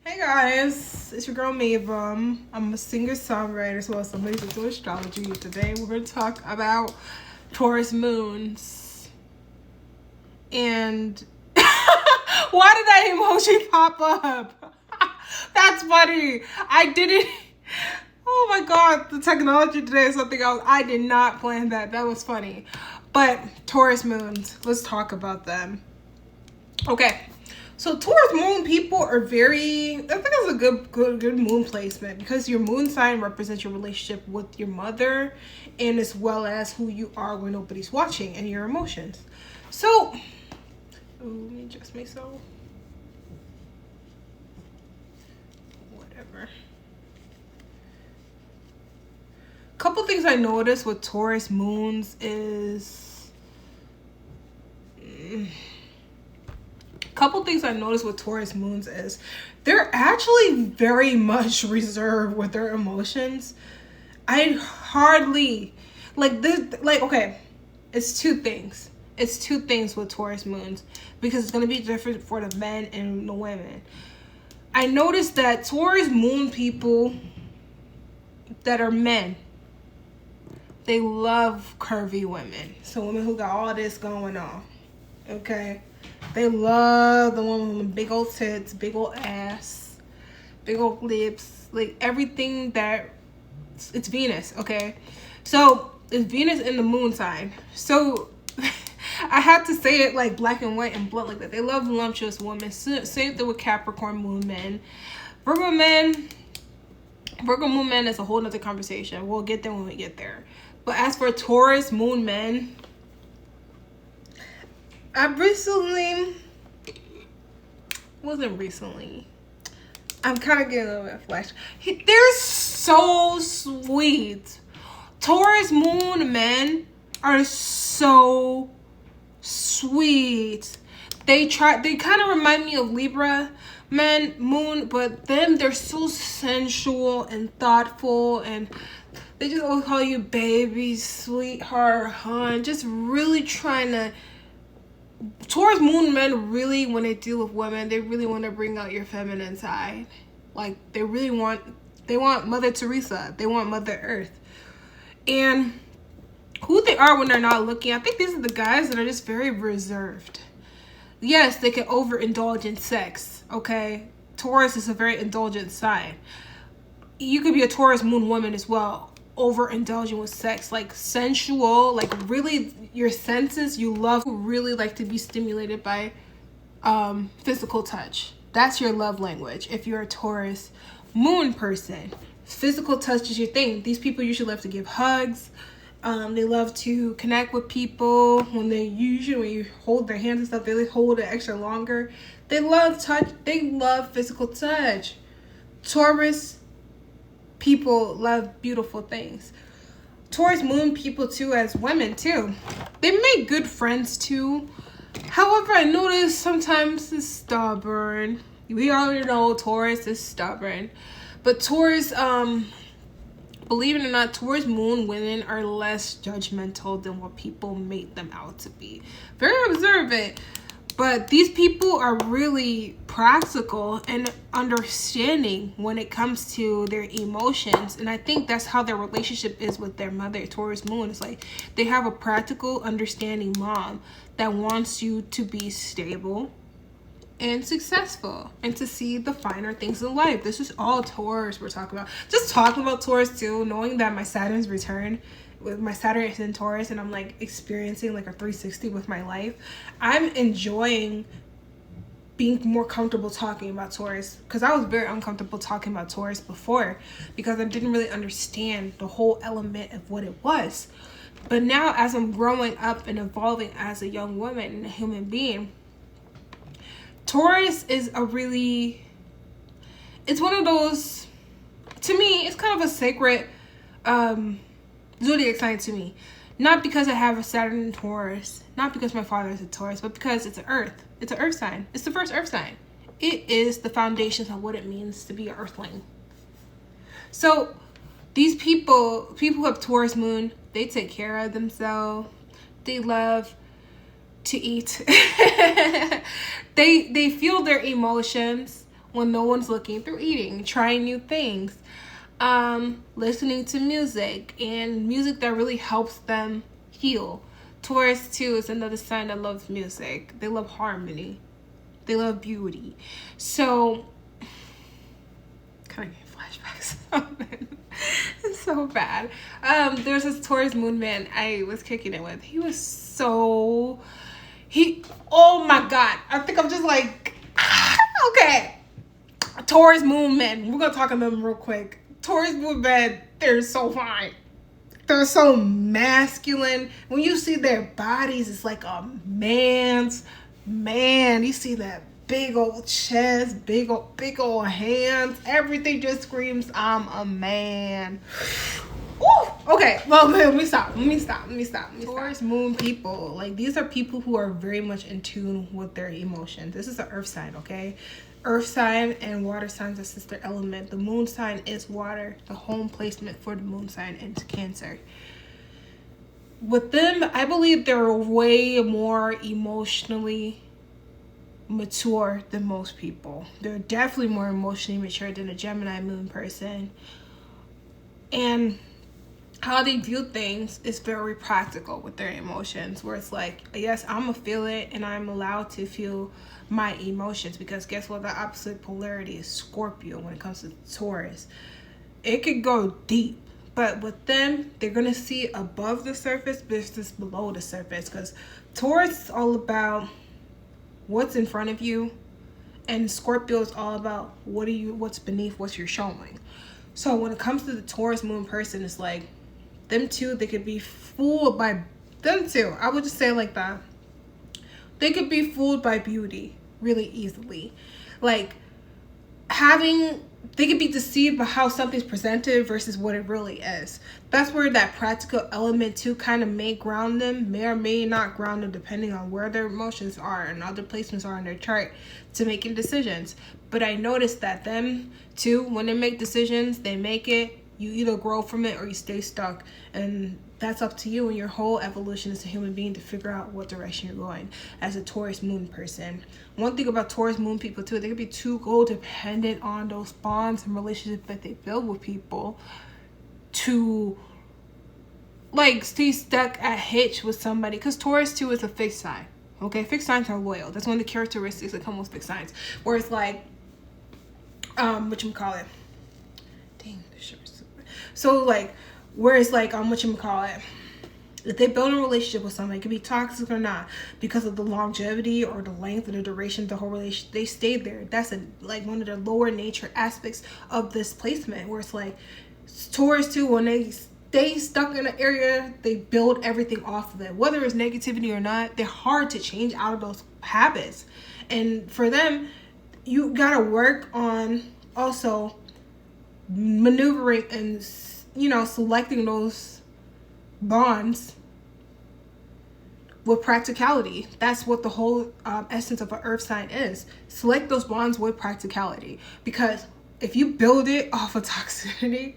Hey guys, it's your girl MAEVUIM. I'm a singer-songwriter as well as somebody who's into astrology. Today we're going to talk about Taurus moons. And why did that emoji pop up? That's funny. I didn't. Oh my god, the technology today is something else. I did not plan that. That was funny. But Taurus moons, let's talk about them. Okay. So Taurus moon people are very, I think that's a good moon placement because your moon sign represents your relationship with your mother and as well as who you are when nobody's watching and your emotions. So, let me adjust myself. Whatever. Couple things I noticed with Taurus moons is they're actually very much reserved with their emotions. I hardly like this. Like, okay, it's two things. It's two things with Taurus moons because it's gonna be different for the men and the women. I noticed that Taurus moon people that are men, they love curvy women. So women who got all this going on. Okay. They love the woman with big old tits, big old ass, big old lips, like everything that it's Venus, okay? So it's Venus in the moon sign. So I had to say it like black and white and blunt like that. They love voluptuous women. Same thing with Capricorn moon men. Virgo moon men is a whole nother conversation. We'll get there when we get there. But as for Taurus moon men, I'm kind of getting a little bit of flash. They're so sweet. Taurus moon men are so sweet. They kind of remind me of Libra men moon, but they're so sensual and thoughtful, and they just always call you baby, sweetheart, hon. Just really trying to. Taurus moon men really, when they deal with women, they really want to bring out your feminine side. Like, they want Mother Teresa. They want Mother Earth. And who they are when they're not looking, I think these are the guys that are just very reserved. Yes, they can overindulge in sex, okay? Taurus is a very indulgent sign. You could be a Taurus moon woman as well. Overindulging with sex, like sensual, like really your senses, you love, really like to be stimulated by physical touch. That's your love language. If you're a Taurus moon person, physical touch is your thing. These people usually love to give hugs. They love to connect with people. When you hold their hands and stuff, they hold it extra longer. They love touch. They love physical touch. Taurus people love beautiful things. Taurus moon people too, as women too, they make good friends too. However, I notice sometimes it's stubborn. We already know Taurus is stubborn, but Taurus, believe it or not, Taurus moon women are less judgmental than what people make them out to be. Very observant. But these people are really practical and understanding when it comes to their emotions. And I think that's how their relationship is with their mother, Taurus moon. It's like they have a practical, understanding mom that wants you to be stable and successful and to see the finer things in life. This is all Taurus we're talking about. Just talking about Taurus too, knowing that my Saturn's return, with my Saturn is in Taurus, and I'm like experiencing like a 360 with my life. I'm enjoying being more comfortable talking about Taurus because I was very uncomfortable talking about Taurus before because I didn't really understand the whole element of what it was. But now, as I'm growing up and evolving as a young woman and a human being, Taurus is it's one of those, to me, it's kind of a sacred zodiac sign to me. Not because I have a Saturn in Taurus, not because my father is a Taurus, but because it's an earth sign. It's the first earth sign. It is the foundations of what it means to be an earthling. So these people who have Taurus moon, they take care of themselves. They love to eat. They feel their emotions when no one's looking, through eating, trying new things, listening to music, and music that really helps them heal. Taurus too is another sign that loves music. They love harmony. They love beauty. So, kind of getting flashbacks. It's so bad. There's this Taurus moon man I was kicking it with. He was so... oh my God. I think I'm just like... okay. Taurus moon men. We're going to talk about them real quick. Taurus moon men, they're so fine. They're so masculine. When you see their bodies, it's like a man's man. You see that big old chest, big old hands. Everything just screams, I'm a man. Ooh, okay, well, let me stop. Taurus moon people, like, these are people who are very much in tune with their emotions. This is an earth sign, okay? Earth sign and water signs are sister element. The moon sign is water. The home placement for the moon sign is Cancer. With them, I believe they're way more emotionally mature than most people. They're definitely more emotionally mature than a Gemini moon person. And how they view things is very practical with their emotions, where it's like, yes, I'm gonna feel it and I'm allowed to feel my emotions, because guess what? The opposite polarity is Scorpio when it comes to Taurus. It could go deep, but with them, they're gonna see above the surface versus below the surface, because Taurus is all about what's in front of you, and Scorpio is all about what's beneath what you're showing. So when it comes to the Taurus moon person, it's like them two, they could be fooled by them two. I would just say it like that. They could be fooled by beauty really easily. Like, they could be deceived by how something's presented versus what it really is. That's where that practical element too kind of may ground them, may or may not ground them, depending on where their emotions are and other placements are in their chart to making decisions. But I noticed that them too, when they make decisions, they make it. You either grow from it or you stay stuck, and that's up to you and your whole evolution as a human being to figure out what direction you're going as a Taurus moon person. One thing about Taurus moon people too, they can be too codependent on those bonds and relationships that they build with people to like stay stuck at hitch with somebody, because Taurus too is a fixed sign. Okay, fixed signs are loyal. That's one of the characteristics that come with fixed signs, where it's like whatchamacallit. Dang, this shirt is super. So like, where it's like whatchamacallit, if they build a relationship with somebody, it could be toxic or not, because of the longevity or the length or the duration of the whole relationship, they stay there. That's like one of the lower nature aspects of this placement, where it's like Taurus too, when they stay stuck in an area, they build everything off of it. Whether it's negativity or not, they're hard to change out of those habits. And for them, you gotta work on also maneuvering and selecting those bonds with practicality. That's what the whole essence of an earth sign is. Select those bonds with practicality, because if you build it off of toxicity,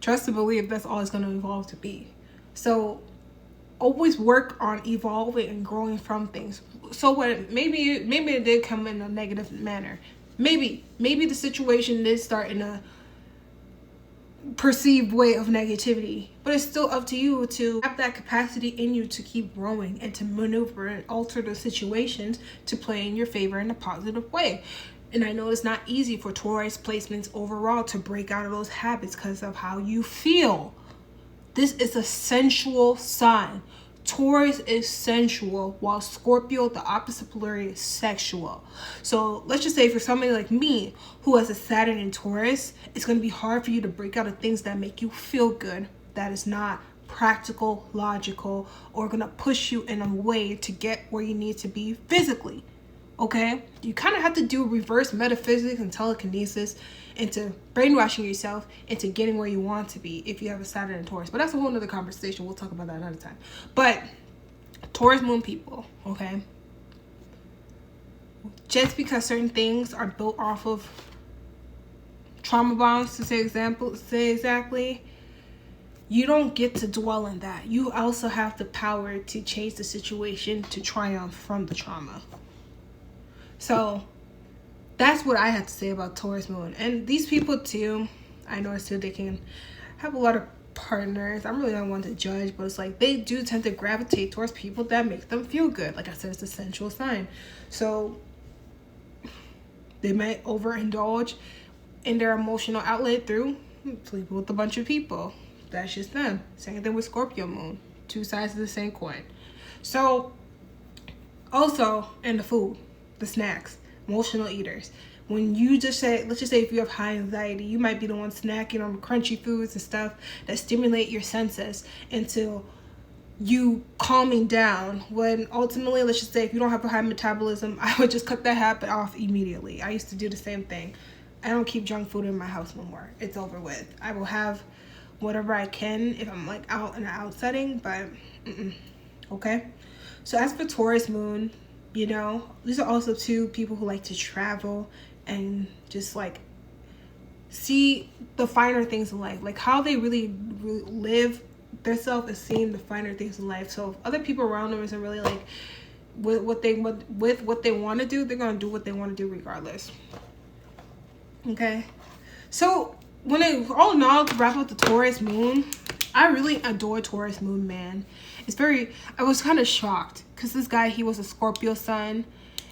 trust and believe that's all it's going to evolve to be. So always work on evolving and growing from things. So what, maybe it did come in a negative manner. Maybe the situation did start in a perceived way of negativity, but it's still up to you to have that capacity in you to keep growing and to maneuver and alter the situations to play in your favor in a positive way. And I know it's not easy for Taurus placements overall to break out of those habits because of how you feel. This is a sensual sign. Taurus is sensual, while Scorpio, the opposite polarity, is sexual. So let's just say for somebody like me who has a Saturn in Taurus, it's going to be hard for you to break out of things that make you feel good, that is not practical, logical, or going to push you in a way to get where you need to be physically. Okay? You kind of have to do reverse metaphysics and telekinesis into brainwashing yourself into getting where you want to be if you have a Saturn and Taurus. But that's a whole nother conversation. We'll talk about that another time. But Taurus moon people, okay? Just because certain things are built off of trauma bonds, to say exactly, you don't get to dwell in that. You also have the power to change the situation to triumph from the trauma. So that's what I have to say about Taurus moon. And these people too, I know too, they can have a lot of partners. I'm really not one to judge, but it's like they do tend to gravitate towards people that make them feel good. Like I said, it's a sensual sign. So they might overindulge in their emotional outlet through sleeping with a bunch of people. That's just them. Same thing with Scorpio moon. Two sides of the same coin. So also in the food, the snacks, emotional eaters. When you just say, let's just say if you have high anxiety, you might be the one snacking on crunchy foods and stuff that stimulate your senses into you calming down, when ultimately, let's just say if you don't have a high metabolism, I would just cut that habit off immediately. I used to do the same thing. I don't keep junk food in my house no more. It's over with. I will have whatever I can if I'm like out in an out setting, but okay. So as for Taurus moon, you know, these are also two people who like to travel and just like see the finer things in life, like how they really live themselves is seeing the finer things in life. So if other people around them isn't really like with what they want to do, they're gonna do what they want to do regardless. Okay, so all in all, to wrap up the Taurus moon, I really adore Taurus moon, man. I was kind of shocked because this guy, he was a Scorpio sun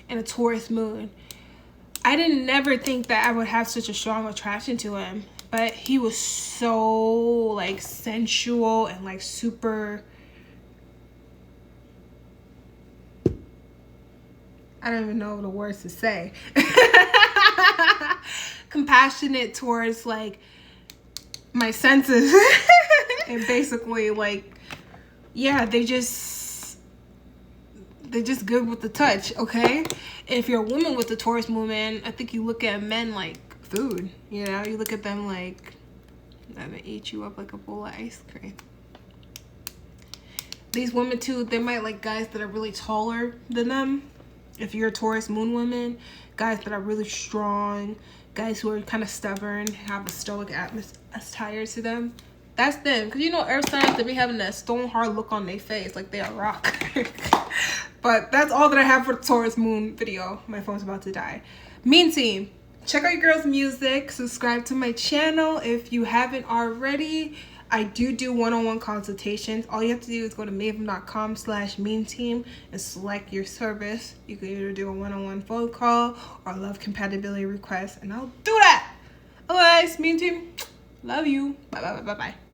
and a Taurus moon. I didn't never think that I would have such a strong attraction to him, but he was so like sensual and like super, I don't even know the words to say, compassionate towards like my senses. And basically like, yeah, they just good with the touch. Okay, if you're a woman with the Taurus moon, man, I think you look at men like food. You know, you look at them like I'm gonna eat you up like a bowl of ice cream. These women too, they might like guys that are really taller than them. If you're a Taurus moon woman, guys that are really strong, guys who are kind of stubborn, have a stoic attire to them, that's them. Because you know, earth signs, they be having that stone hard look on their face like they are rock. But that's all that I have for the Taurus moon video. My phone's about to die. Mean team, check out your girl's music. Subscribe to my channel if you haven't already. I do one-on-one consultations. All you have to do is go to maevim.com/meanteam and select your service. You can either do a one-on-one phone call or love compatibility request, and I'll do that. Otherwise, mean team, love you. Bye.